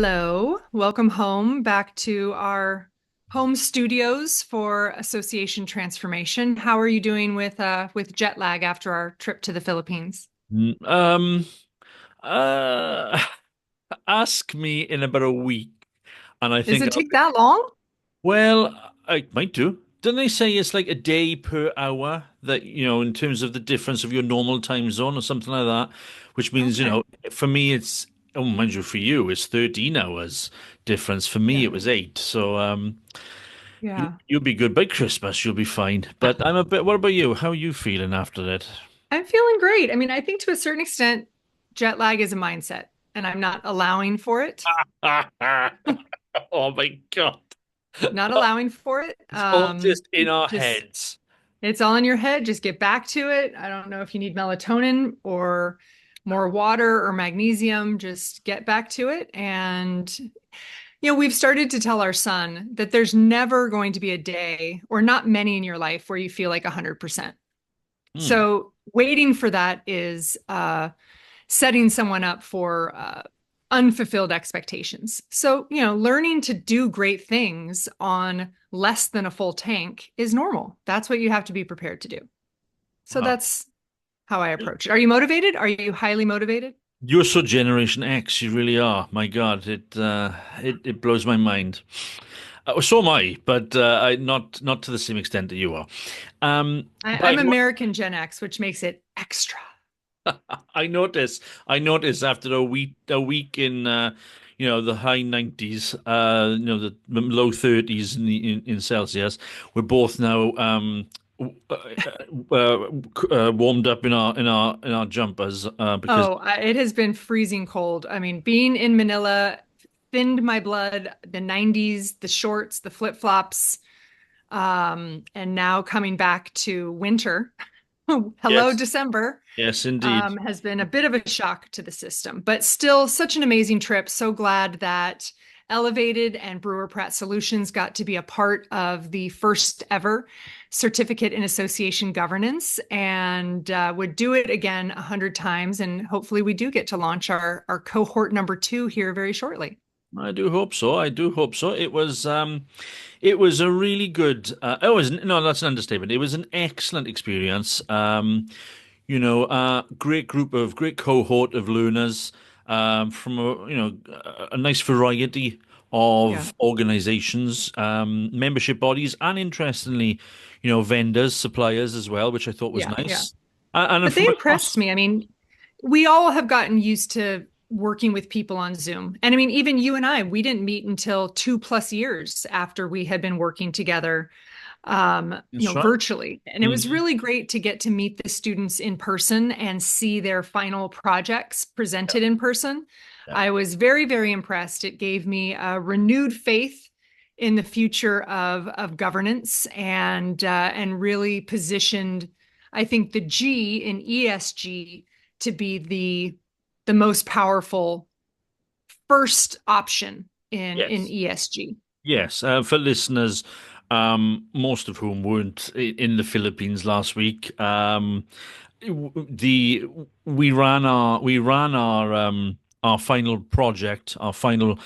Hello, welcome home back to our home studios for Association Transformation. How are you doing with jet lag after our trip to the Philippines? Mm, Um, uh, Ask me in about a week, and I Does think it take that long? I might do. Didn't they say it's like a day per hour that, in terms of the difference of your normal time zone or something like that, which means, Okay. for me oh, mind you, for you, it's 13 hours difference. For me, Yeah. it was eight. So, Yeah. you'll be good by Christmas. You'll be fine. But what about you? How are you feeling after that? I'm feeling great. I mean, I think to a certain extent, jet lag is a mindset, and I'm not allowing for it. Oh my God. Not allowing for it. It's all just in our Just heads. It's all in your head. Just get back to it. I don't know if you need melatonin or more water or magnesium. Just get back to it. And, we've started to tell our son that there's never going to be a day or not many in your life where you feel like 100%. Hmm. So waiting for that is setting someone up for unfulfilled expectations. So, learning to do great things on less than a full tank is normal. That's what you have to be prepared to do. So Wow. that's how I approach it. Are you motivated? Are you highly motivated? You're so Generation X, you really are. My God, it blows my mind. So am I, but not to the same extent that you are. I'm But American Gen X, which makes it extra. I noticed after a week in the high 90s, the low 30s in Celsius, we're both now warmed up in our jumpers because Oh, it has been freezing cold. I mean, being in Manila thinned my blood, the 90s, the shorts, the flip-flops, and now coming back to winter. Hello, yes, December. yes, indeed. Has been a bit of a shock to the system, but still such an amazing trip. So glad that Elevated and Brewer Pratt Solutions got to be a part of the first ever certificate in association governance and would do it again 100 times. And hopefully we do get to launch our cohort number 2 here very shortly. I do hope so. I do hope so. It was a really good. Oh, no, that's an understatement. It was an excellent experience. Great cohort of learners from a nice variety Yeah. of organizations, membership bodies, and interestingly, vendors, suppliers as well, which I thought was Yeah. Yeah. nice. And But they from impressed across, me. I mean, we all have gotten used to working with people on Zoom. And I mean, even you and I, we didn't meet until 2+ years after we had been working together, that's right. virtually. And it was Hmm. really great to get to meet the students in person and see their final projects Yeah, presented in person. yeah. I was very, very impressed. It gave me a renewed faith in the future of governance and really positioned, I think, the G in ESG to be the most powerful first option in Yes. ESG. Yes, for listeners, most of whom weren't in the Philippines last week, the we ran our final project, our final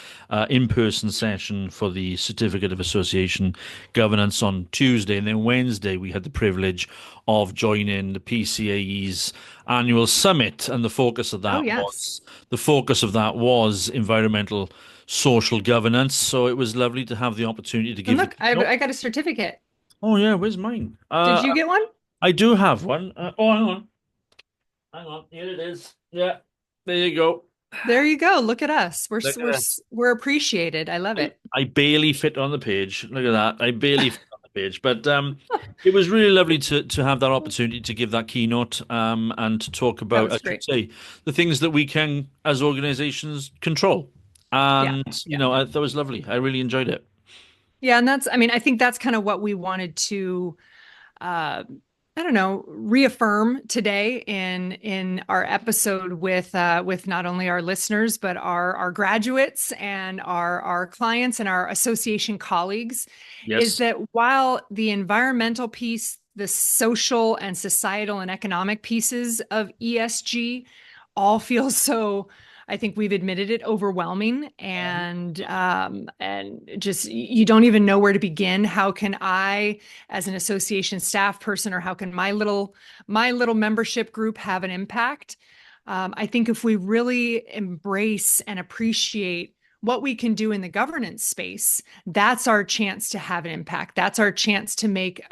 in-person session for the Certificate of Association Governance on Tuesday, and then Wednesday we had the privilege of joining the PCAE's annual summit, and Oh, yes. the focus of that was environmental social governance. So it was lovely to have the opportunity to And give the look, keynote. I got a certificate. Oh yeah, where's mine? Did you get one? I do have one. Oh, hang on, here it is. Yeah, there you go. There you go. Look at us. We're Look at we're that. we're appreciated. I love it. I barely fit on the page. Look at that. I barely fit on the page. But it was really lovely to have that opportunity to give that keynote and to talk That about, was as you great. say, the things that we can as organizations control. Yeah. And Yeah. that was lovely. I really enjoyed it. Yeah, and I mean, I think that's kind of what we wanted to uh, I don't know, reaffirm today in our episode with not only our listeners but our graduates and our clients and our association colleagues is Yes. that while the environmental piece, the social and societal and economic pieces of ESG all feel so I think we've admitted it, overwhelming, and just you don't even know where to begin. How can I, as an association staff person, or how can my little membership group have an impact? I think if we really embrace and appreciate what we can do in the governance space, that's our chance to have an impact. That's our chance to make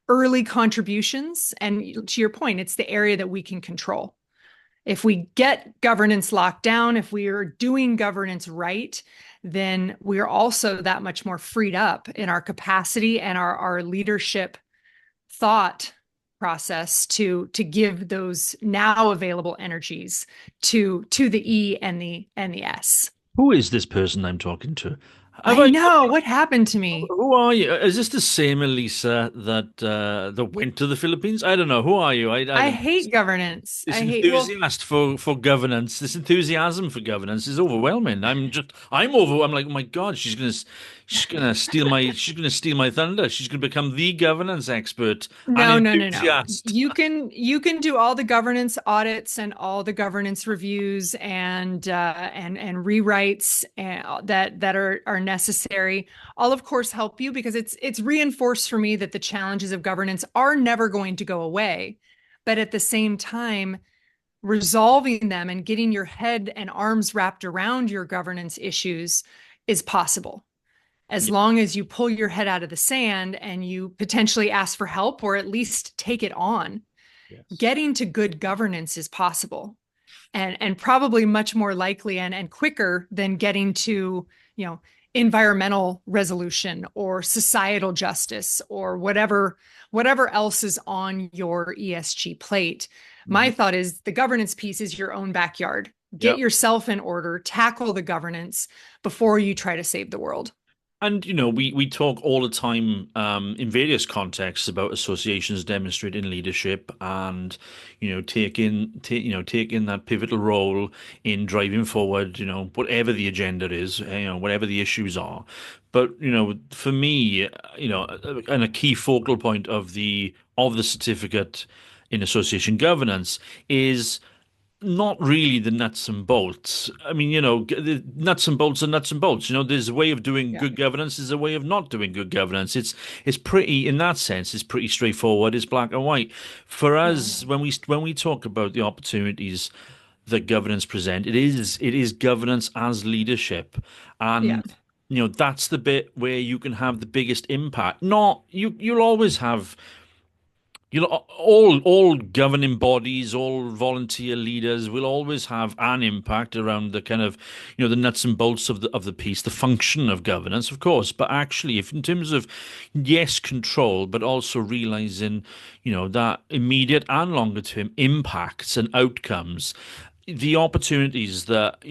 early contributions. And to your point, it's the area that we can control. If we get governance locked down, if we are doing governance right, then we are also that much more freed up in our capacity and our leadership thought process to give those now available energies to the E and the S. Who is this person I'm talking to? Have I I? know what happened to me. Who are you? Is this the same Elisa that went to the Philippines? I don't know. Who are you? I I don't. hate governance. This I hate, well, enthusiast for governance, this enthusiasm for governance is overwhelming. I'm like, oh my God, she's gonna steal my thunder. She's gonna become the governance expert and no, no, no, no. enthusiast. You can do all the governance audits and all the governance reviews and rewrites that are necessary. I'll of course help you because it's reinforced for me that the challenges of governance are never going to go away. But at the same time, resolving them and getting your head and arms wrapped around your governance issues is possible, as Yeah, long as you pull your head out of the sand and you potentially ask for help or at least take it on. yes. Getting to good governance is possible, and probably much more likely and quicker than getting to, environmental resolution or societal justice or whatever else is on your ESG plate. My Mhm. thought is the governance piece is your own backyard. Get Yeah. yourself in order, tackle the governance before you try to save the world. And we talk all the time in various contexts about associations demonstrating leadership and taking that pivotal role in driving forward whatever the agenda is, whatever the issues are. But for me, and a key focal point of the certificate in association governance is not really the nuts and bolts. I mean, the nuts and bolts are nuts and bolts. There's a way of doing Yeah. good governance, there's a way of not doing good governance. It's pretty, in that sense, it's pretty straightforward. It's black and white. For Yeah. us, when we talk about the opportunities that governance present, it is governance as leadership, Yeah. and that's the bit where you can have the biggest impact. Not you'll always have all governing bodies, all volunteer leaders will always have an impact around the kind of, the nuts and bolts of the piece, the function of governance, of course. But actually, if in terms of, yes, control, but also realizing, that immediate and longer term impacts and outcomes, the opportunities that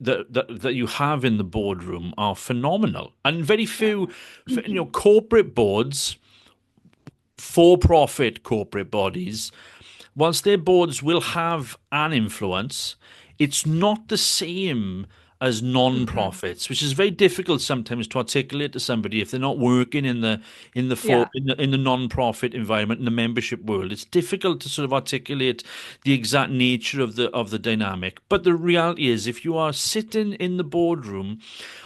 that you have in the boardroom are phenomenal, and very Yeah. few, corporate boards, for-profit corporate bodies, whilst their boards will have an influence, it's not the same as Mhm. non-profits, which is very difficult sometimes to articulate to somebody if they're not working Yeah. in the non-profit environment, in the membership world. It's difficult to sort of articulate the exact nature of the dynamic. But the reality is, if you are sitting in the boardroom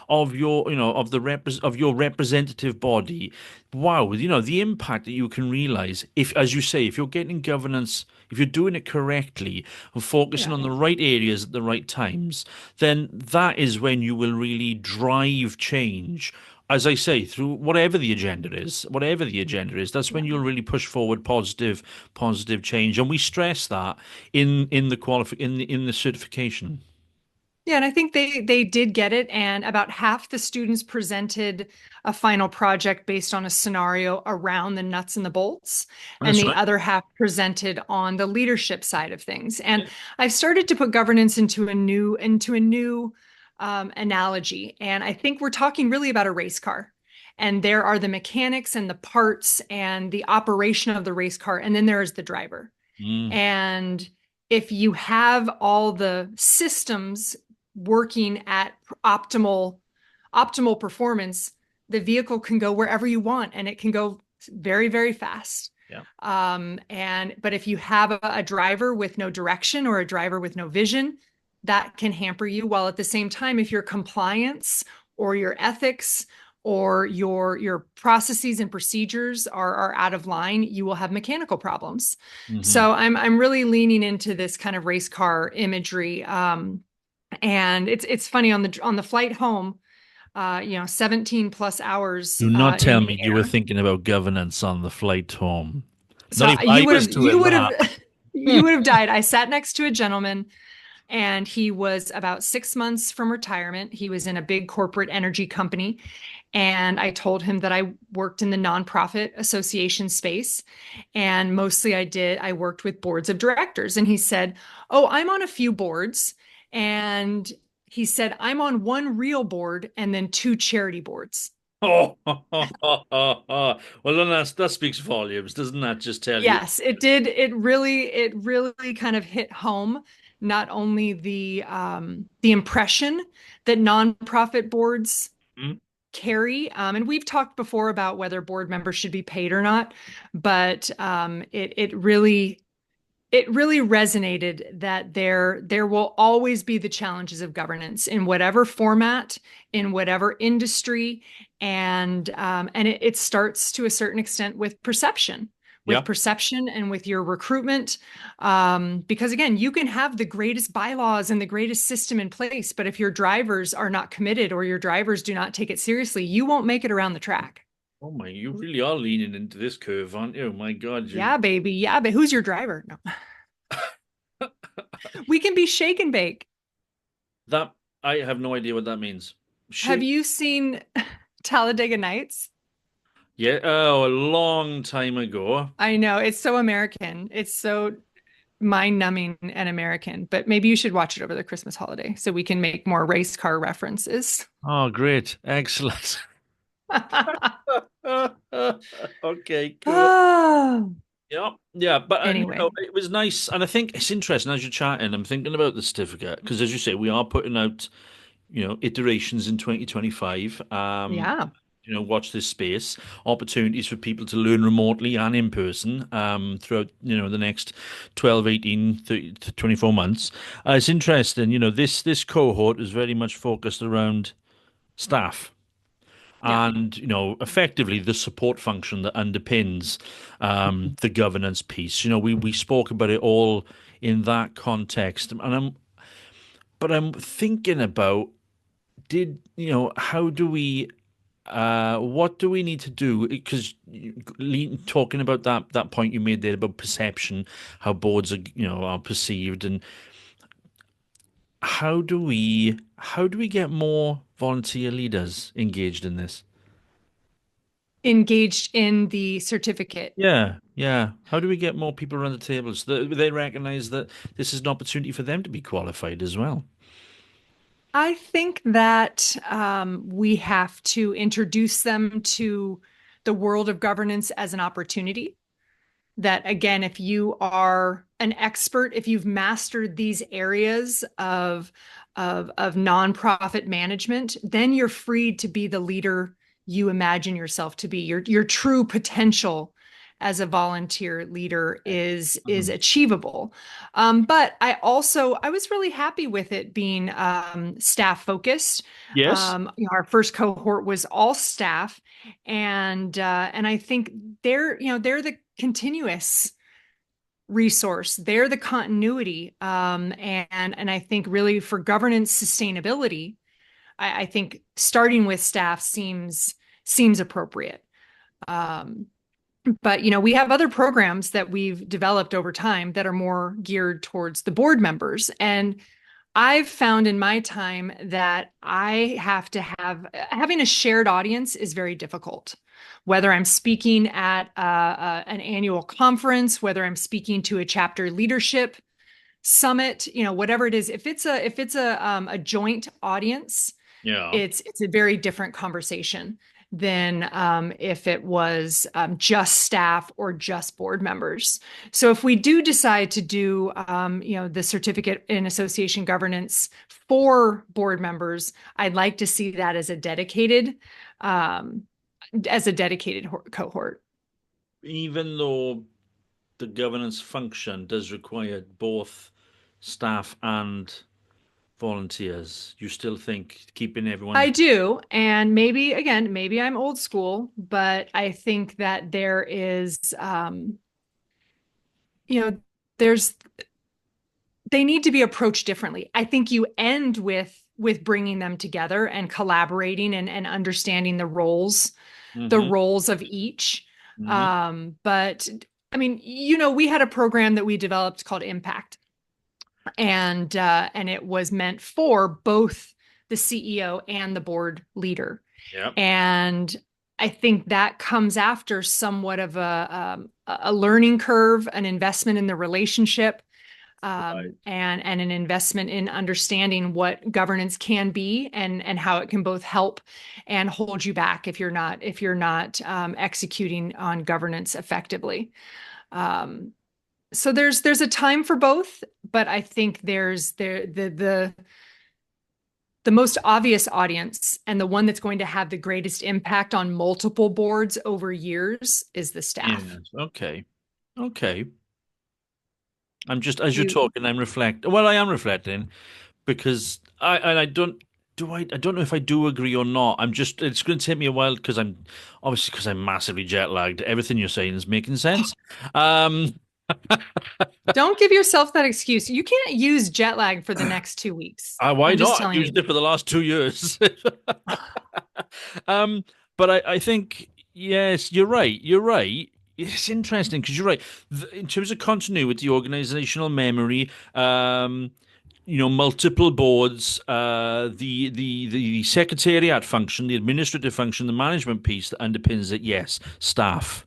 of your you know of the of your representative body, wow, the impact that you can realize, if, as you say, if you're getting governance, if you're doing it correctly and focusing Yeah. on the right areas at the right times, then that is when you will really drive change. As I say, through whatever the agenda is, that's when Yeah. you'll really push forward positive change. And we stress that in the certification. Yeah, and I think they did get it, and about half the students presented a final project based on a scenario around the nuts and the bolts, and That's the right. other half presented on the leadership side of things. And I've started to put governance into a new analogy, and I think we're talking really about a race car. And there are the mechanics and the parts and the operation of the race car, and then there is the driver. Mm, And if you have all the systems working at optimal performance, the vehicle can go wherever you want and it can go very, very fast. yeah. But if you have a driver with no direction or a driver with no vision, that can hamper you. While at the same time, if your compliance or your ethics or your processes and procedures are out of line, you will have mechanical problems. Hmm. So I'm really leaning into this kind of race car imagery. And it's funny on the flight home, 17 plus hours Do not in tell the me you were air. thinking about governance on the flight home. Not So if I was you doing would have that. you would have died. I sat next to a gentleman, and he was about 6 months from retirement. He was in a big corporate energy company. And I told him that I worked in the nonprofit association space. And mostly I worked with boards of directors. And he said, "Oh, I'm on a few boards." And he said, "I'm on one real board and then two charity boards." Oh, well, then that speaks volumes, doesn't that just tell you? Yes, it did. It really kind of hit home, not only the impression that nonprofit boards Hmm? carry, and we've talked before about whether board members should be paid or not, but it really resonated that there will always be the challenges of governance in whatever format, in whatever industry, and it starts to a certain extent with Yeah. perception and with your recruitment. Because again, you can have the greatest bylaws and the greatest system in place, but if your drivers are not committed or your drivers do not take it seriously, you won't make it around the track. Oh my, you really are leaning into this curve, aren't you? My God, you Yeah, baby. Yeah, but who's your driver? No, we can be shake and bake. that I have no idea what that means. Have Shit. you seen Talladega Nights? Yeah. Oh, a long time ago. I know it's so American. It's so mind-numbing and American, but maybe you should watch it over the Christmas holiday so we can make more race car references. Oh, great. Excellent. Okay, cool. Oh, Yeah, yeah, but anyway, it was nice, and I think it's interesting as you're chatting. I'm thinking about the certificate because, as you say, we are putting out, iterations in 2025. yeah, Watch this space, opportunities for people to learn remotely and in person, throughout, the next 12, 18, 30 to 24 months. It's interesting, this cohort is very much focused around staff yeah. and effectively the support function that underpins the governance piece. We spoke about it all in that context, and I'm thinking about, did how do we what do we need to do? Because talking about that point you made there about perception, how boards are perceived, and how do we get more volunteer leaders engaged in this? Engaged in the certificate. Yeah, yeah. How do we get more people around the table so that they recognize that this is an opportunity for them to be qualified as well? I think that we have to introduce them to the world of governance as an opportunity. That again, if you are an expert, if you've mastered these areas of nonprofit management, then you're free to be the leader you imagine yourself to be. Your true potential as a volunteer leader is Mhm. achievable. But I was really happy with it being staff focused. Yes. Our first cohort was all staff, and I think they're the continuous resource. They're the continuity, and I think really for governance sustainability, I think starting with staff seems appropriate. Um, but we have other programs that we've developed over time that are more geared towards the board members, and I've found in my time that I have to having a shared audience is very difficult. Whether I'm speaking at an annual conference, whether I'm speaking to a chapter leadership summit, whatever it is, if it's a joint audience, Yeah. it's a very different conversation than if it was just staff or just board members. So if we do decide to do, the certificate in association governance for board members, I'd like to see that um, as a dedicated cohort. Even though the governance function does require both staff and volunteers? You still think keeping I everyone? do. And maybe, again, maybe I'm old school, but I think that there is, you know, there's, they need to be approached differently. I think you end with bringing them together and collaborating and understanding the Hmm. roles of each. Hmm. But I mean, we had a program that we developed called Impact, and it was meant for both the CEO and the board leader. Yeah. And I think that comes after somewhat of a learning curve, an investment in the relationship, Right. and an investment in understanding what governance can be and how it can both help and hold you back if you're not executing on governance effectively. Um, so there's a time for both, but I think there's the most obvious audience and the one that's going to have the greatest impact on multiple boards over years is the staff. Yes. Okay. Okay. I'm just as you're You talking, I'm reflecting. Well, I am reflecting because I don't I don't know if I do agree or not. I'm just it's going to take me a while because I'm obviously because I'm massively jet lagged. Everything you're saying is making sense. Um, don't give yourself that excuse. You can't use jet lag for the next 2 weeks. why I'm just not? I've telling used you. it for the last 2 years. Um, but I think yes, you're right. You're right. It's interesting because you're right. In terms of continuity, organizational memory, multiple boards, the secretariat function, the administrative function, the management piece that underpins it. Yes, staff.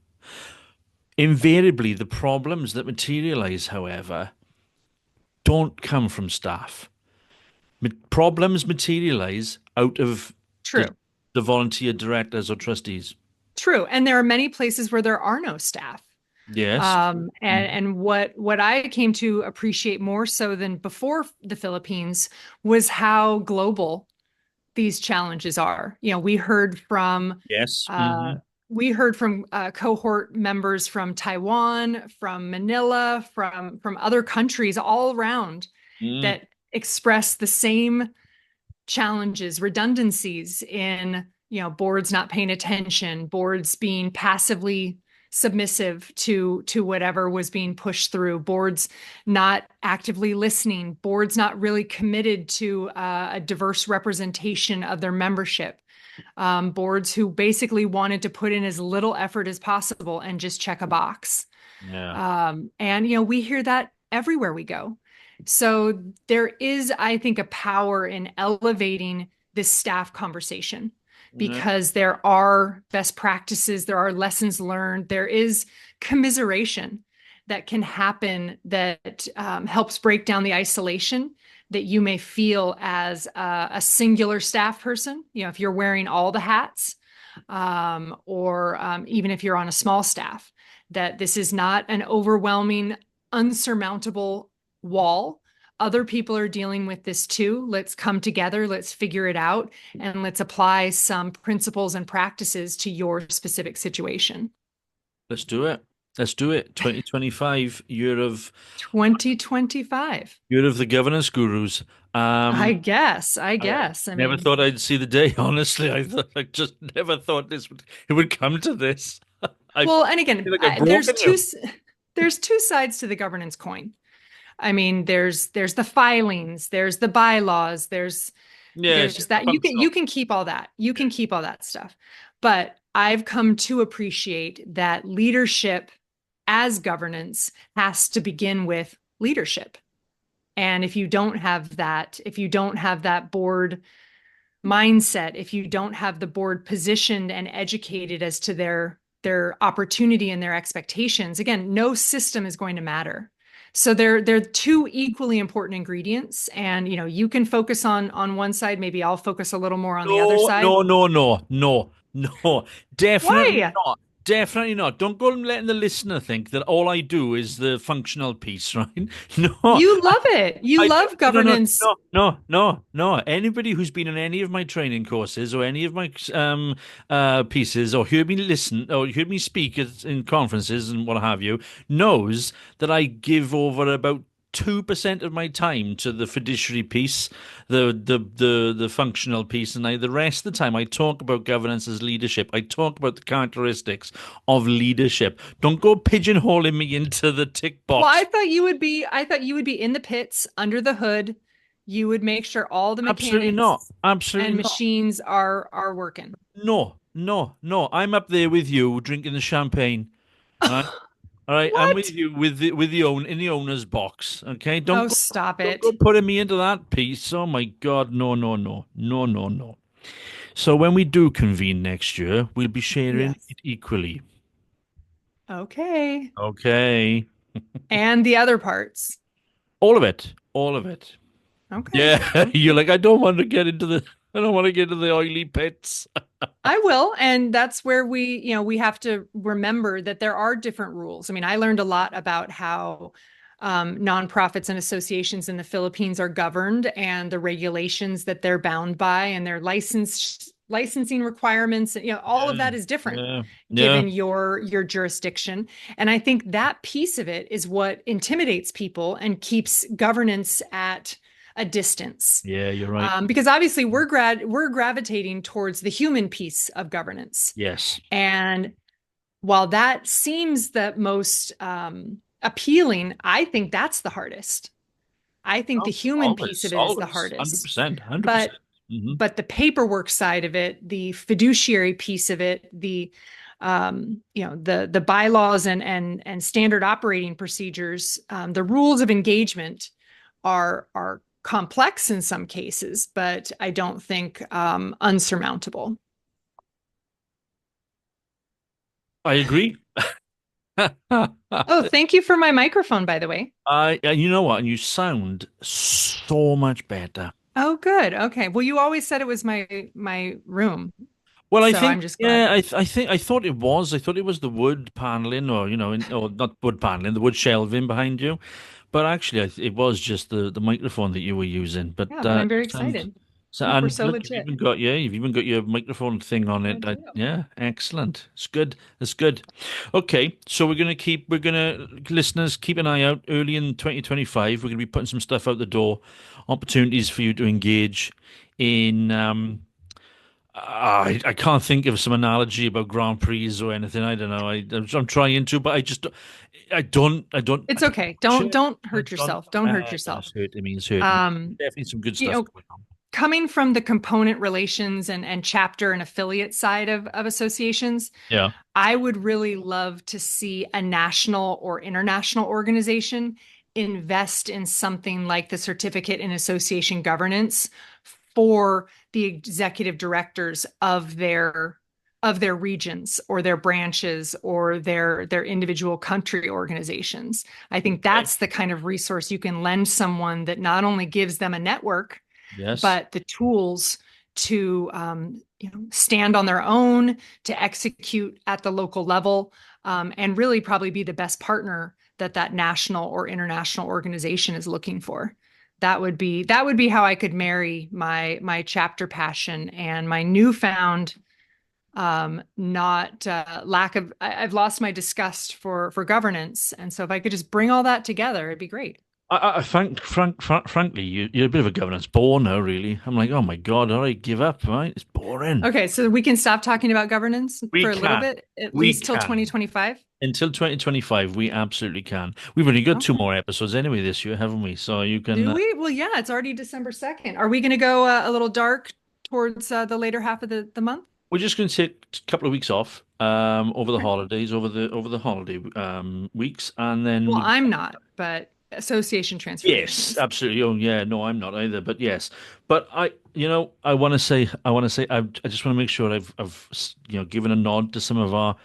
Invariably, the problems that materialize, however, don't come from staff. Problems materialize out of the True. the volunteer directors or trustees. True. And there are many places where there are no staff. Yes. And Mhm. and what I came to appreciate more so than before the Philippines was how global these challenges are. Yes. Uh, Hmm. we heard from cohort members from Taiwan, from Manila, from other countries all around Mm. that express the same challenges, redundancies in boards not paying attention, boards being passively submissive to whatever was being pushed through, boards not actively listening, boards not really committed to a diverse representation of their membership, boards who basically wanted to put in as little effort as possible and just check a box. Yeah. And we hear that everywhere we go. So there is, I think, a power in elevating this staff conversation Yeah. because there are best practices, there are lessons learned, there is commiseration that can happen that helps break down the isolation that you may feel as a singular staff person. If you're wearing all the hats, or even if you're on a small staff, that this is not an overwhelming, unsurmountable wall. Other people are dealing with this too. Let's come together, let's figure it out, and let's apply some principles and practices to your specific situation. Let's do it. Let's do it. 2025, 2025. year of the governance gurus. I Um, guess. I I guess. I never mean, thought I'd see the day, honestly. I just never thought it would come to this. I well, and feel again, like I've broken you. there's two sides to the governance coin. I mean, there's the filings, there's the bylaws, Yes, there's that. You functional. can keep all that. You Yeah. can keep all that stuff. But I've come to appreciate that leadership as governance has to begin with leadership. And if you don't have that board mindset, if you don't have the board positioned and educated as to their opportunity and their expectations, again, no system is going to matter. So they're two equally important ingredients, and you can focus on one side. Maybe I'll focus a little more on the other No, side. no, no, no, no, no. Definitely Why? not. Definitely not. Don't go and letting the listener think that all I do is the functional piece, right? No, You love it. You I love no, no, governance. no, no, no, no. Anybody who's been in any of my training courses or any of my pieces or heard me listen or heard me speak in conferences and what have you knows that I give over about 2% of my time to the fiduciary piece, the functional piece, and the rest of the time I talk about governance as leadership. I talk about the characteristics of leadership. Don't go pigeonholing me into the tick Well, box. I thought you would be in the pits under the hood. You would make sure all the Absolutely not. mechanics and Absolutely not. machines are working. No, no, no. I'm up there with you drinking the champagne. All right. All right, I'm with What? you with the own in the owner's box. Okay, Oh, stop don't go it. putting me into that piece. Oh my God, no, no, no, no, no, no. So when we do convene next year, we'll be sharing Yes. it equally. Okay. Okay, And the other parts. all of it, all of it. Okay. Yeah, you're Okay. like, I don't want to get into the, I don't want to get into the oily pits. I will. And that's where we have to remember that there are different rules. I mean, I learned a lot about how nonprofits and associations in the Philippines are governed and the regulations that they're bound by and their licensing requirements. All of Yeah, that is different yeah, yeah, given your jurisdiction. And I think that piece of it is what intimidates people and keeps governance at a distance, yeah. You're right. because obviously we're gravitating towards the human piece of governance. Yes. And while that seems the most appealing, I think that's the hardest. I think the Oh, human piece always, of it is the always, hardest. 100%, 100%. But Mm-hmm. but the paperwork side of it, the fiduciary piece of it, the bylaws and standard operating procedures, the rules of engagement are complex in some cases, but I don't think unsurmountable. I agree. Oh, thank you for my microphone, by the way. You know what? And you sound so much better. Oh, good. Okay. Well, you always said it was my room, Well, I so think, I'm just glad. yeah, I think I thought it was. I thought it was the wood paneling, or or not wood paneling, the wood shelving behind you. But actually, it was just the microphone that you were using. But Yeah, then I'm very sounds excited. so. We're And so look, legit. you've even got your microphone thing on I it. do. Yeah, excellent. It's good. It's good. Okay, so we're gonna listeners keep an eye out. Early in 2025, we're gonna be putting some stuff out the door, opportunities for you to engage in. I can't think of some analogy about Grand Prix or anything. I don't know. I'm trying to, but I It's don't okay. watch Don't it. don't I hurt don't. yourself. Don't hurt yourself. It's hurting me. It's hurting me. Um, Definitely some good you stuff know, going on. coming from the component relations and chapter and affiliate side of associations, Yeah. I would really love to see a national or international organization invest in something like the certificate in association governance for the executive directors of their regions or their branches or their individual country organizations. I think Okay. that's the kind of resource you can lend someone that not only gives them a network, Yes. but the tools to stand on their own, to execute at the local level, and really probably be the best partner that national or international organization is looking for. That would be how I could marry my chapter passion and my newfound not lack of I've lost my disgust for governance, and so if I could just bring all that together, it'd be great. Frankly, you're a bit of a governance bore now, really. I'm like, oh my God, all right, give up, right? It's boring. Okay, so we can stop talking about governance We for a little can. bit, at We least till can. 2025. Until 2025, we absolutely can. We've only got two Okay. more episodes anyway this year, haven't we? So you can. Do we? Well, yeah, it's already December 2nd. Are we going to go a little dark towards the later half of the month? We're just going to take a couple of weeks off over the Okay. holidays, over the holiday weeks, and then Well, we'll be I'm back. not, but association Yes, transformations. absolutely. Oh, yeah. No, I'm not either. But yes, but I want to say, I just want to make sure I've given a nod to some of our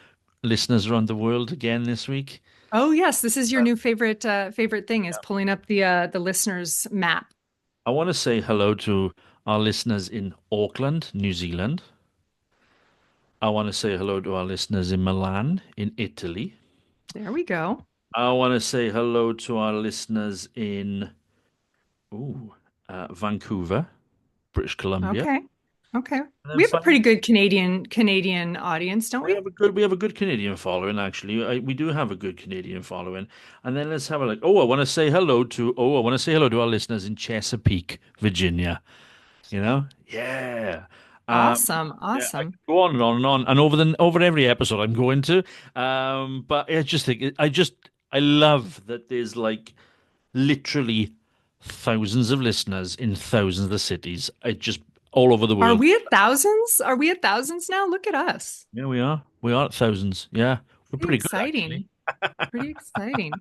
listeners around the world again this week. Oh, yes, this is your new favorite thing is pulling up the listeners map. I want to say hello to our listeners in Auckland, New Zealand. I want to say hello to our listeners in Milan, in Italy. There we go. I want to say hello to our listeners in Vancouver, British Columbia. Okay. Okay. And then We have a pretty finally, good Canadian audience, don't we? we have a good Canadian following actually. We do have a good Canadian following. And then let's have a look. Oh, I want to say hello to our listeners in Chesapeake, Virginia. You know? Yeah. Awesome. Yeah, I Awesome. could go on and on and on, and over every episode I'm going to. But I just think I love that there's like literally thousands of listeners in thousands of cities. It just all over the Are world. we at thousands? Are we at thousands now? Look at us. Yeah, we are. We are at thousands. Yeah, we're Pretty pretty good actually. exciting. Pretty exciting.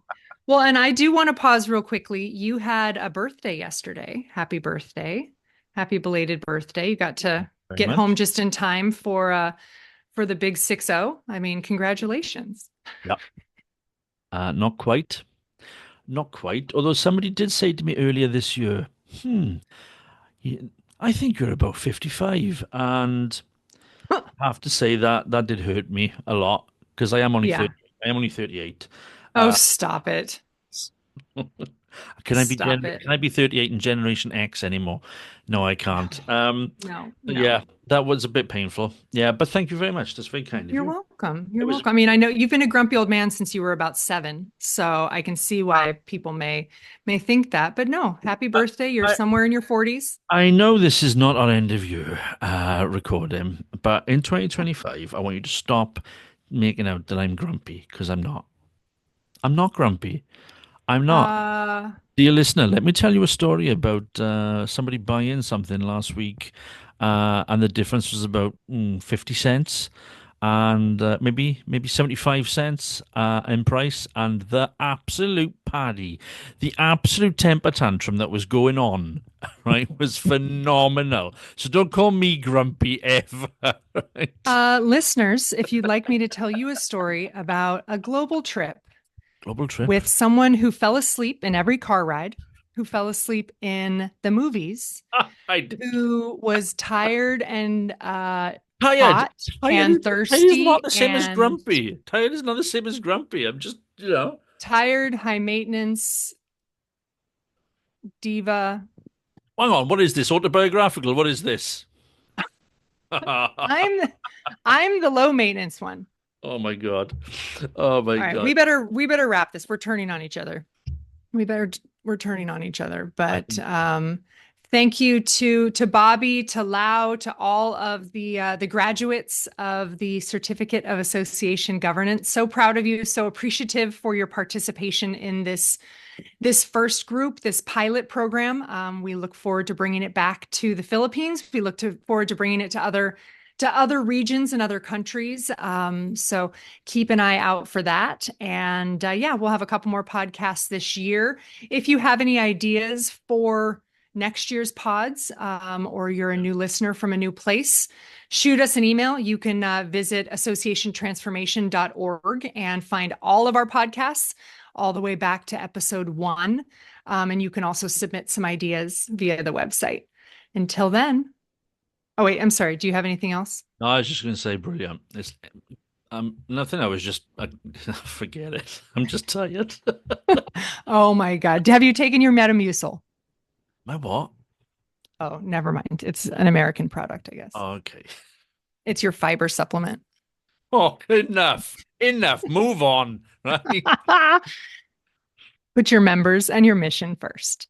Well, and I do want to pause real quickly. You had a birthday yesterday. Happy birthday. Happy belated birthday. You got to Very get home much. just in time for the big 6-0. I mean, congratulations. Yeah. Not quite. Not quite. Although somebody did say to me earlier this year, hmm, you- I think you're about 55. And I have to say that that did hurt me a lot because Yeah. I am only 38. Oh, Uh, stop it. Stop it. can I be 38 in Generation X anymore? No, I can't. No, no. Yeah, that was a bit painful. Yeah, but thank you very much. That's very kind of You're you. welcome. It You're was welcome. I mean, I know you've been a grumpy old man since you were about 7, so I can see why people may think that. But no, happy I, birthday. You're I somewhere in your 40s. I know this is not our end of year recording, but in 2025, I want you to stop making out that I'm grumpy because I'm not. I'm not grumpy. I'm not. Uh, Dear listener, let me tell you a story about somebody buying something last week, and the difference was about 50 cents and maybe 75 cents in price. And the absolute paddy, the absolute temper tantrum that was going on, right, was phenomenal. So don't call me grumpy ever, right? listeners, if you'd like me to tell you a story about a global trip Global trip. with someone who fell asleep in every car ride, who fell asleep in the movies, I did. who was tired and Tired. hot Tired is, and tired is not thirsty the same as and grumpy. Tired is not the same as grumpy. I'm just, tired, high maintenance, diva. hang on. What is this? Autobiographical? What is this? I'm I'm the low maintenance one. Oh my God. Oh my All right, God. we better wrap this. We're turning on each other. We're turning on each other. I But think thank you to Bobby, to Lau, to all of the graduates of the Certificate of Association Governance. So proud of you. So appreciative for your participation in this first group, this pilot program. We look forward to bringing it back to the Philippines. We forward to bringing it to other regions and other countries. So keep an eye out for that. And yeah, we'll have a couple more podcasts this year. If you have any ideas for next year's pods, or you're a new listener from a new place, shoot us an email. You can visit associationtransformation.org and find all of our podcasts all the way back to episode 1. And you can also submit some ideas via the website. Until then, oh, wait, I'm sorry. Do you have anything else? no, I was just going to say brilliant. It's nothing. I was just forget it. I'm just tired. Oh my God. Have you taken your Metamucil? My what? Oh, never mind. It's an American product, I guess. Oh, okay. It's your fiber supplement. Oh, enough. Enough. Move on. Right. Put your members and your mission first.